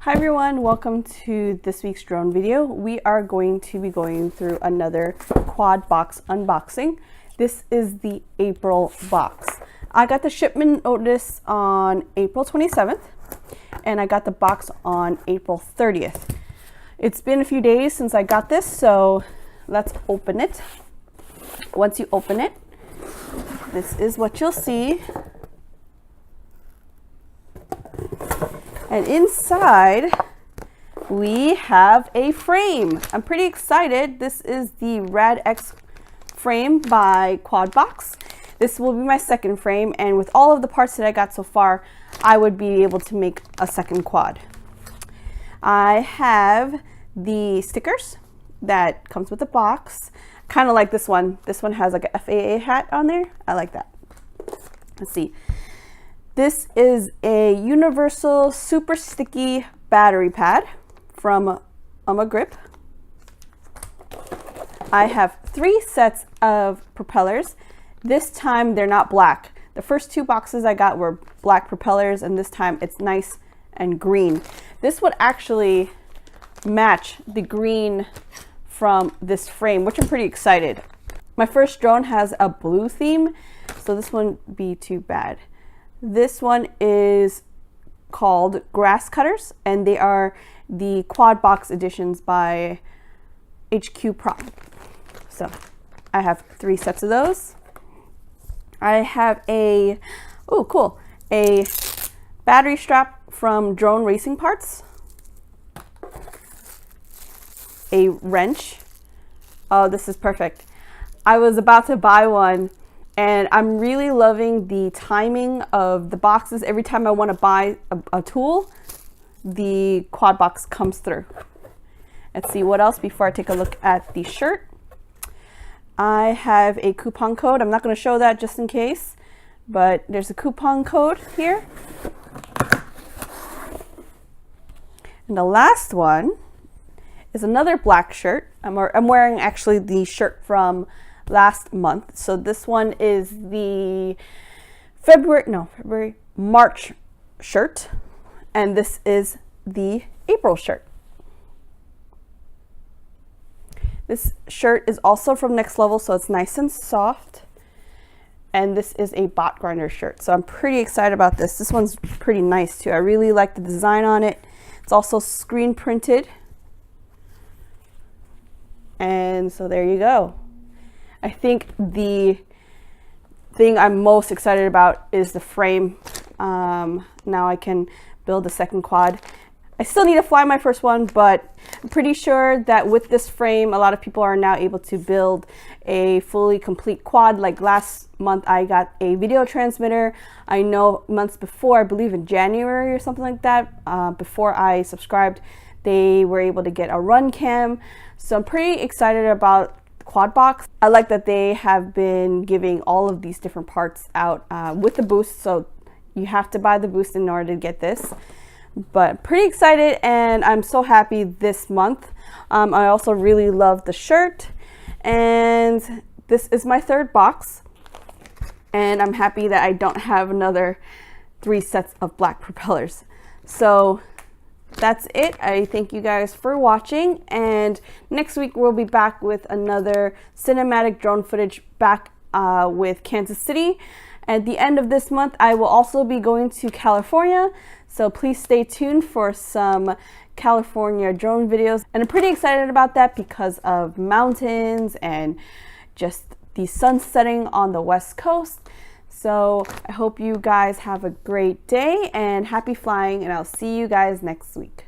Hi everyone, welcome to this week's drone video. We are going to be going through another quad box unboxing. This is the April box. I got the shipment notice on April 27th and I got the box on April 30th. It's been a few days since I got this, so let's open it. Once you open it, this is what you'll see. And inside, we have a frame. I'm pretty excited. This is the Rad X frame by Quadbox. This will be my second frame, and with all of the parts that I got so far, I would be able to make a second quad. I have the stickers that comes with the box. Kind of like this one. This one has like a FAA hat on there. I like that. Let's see. This is a universal super sticky battery pad from Grip. I have 3 sets of propellers. This time they're not black. The first 2 boxes I got were black propellers, and this time it's nice and green. This would actually match the green from this frame, which I'm pretty excited. My first drone has a blue theme, so this wouldn't be too bad. This one is called Grass Cutters, and they are the quad box editions by HQ Prop. So I have 3 sets of those. I have a battery strap from Drone Racing Parts, a wrench. Oh, this is perfect. I was about to buy one, and I'm really loving the timing of the boxes. Every time I want to buy a tool, the quad box comes through. Let's see what else before I take a look at the shirt. I have a coupon code. I'm not going to show that just in case, but there's a coupon code here. And the last one is another black shirt. I'm wearing actually the shirt from last month. So this one is the March shirt, and this is the April shirt. This shirt is also from Next Level, so it's nice and soft. And this is a bot grinder shirt. So I'm pretty excited about this. This one's pretty nice too. I really like the design on it. It's also screen printed. And so there you go. I think the thing I'm most excited about is the frame. Now I can build a second quad. I still need to fly my first one, but I'm pretty sure that with this frame, a lot of people are now able to build a fully complete quad. Like last month, I got a video transmitter. I know months before, I believe in January or something like that, before I subscribed, they were able to get a run cam. So I'm pretty excited about Quadbox. I like that they have been giving all of these different parts out with the boost, so you have to buy the boost in order to get this. But pretty excited, and I'm so happy this month. I also really love the shirt, and this is my 3rd box, and I'm happy that I don't have another 3 sets of black propellers. So that's it. I thank you guys for watching, and next week we'll be back with another cinematic drone footage back with Kansas City. At the end of this month, I will also be going to California, so please stay tuned for some California drone videos. And I'm pretty excited about that because of mountains and just the sun setting on the West Coast. So I hope you guys have a great day and happy flying, and I'll see you guys next week.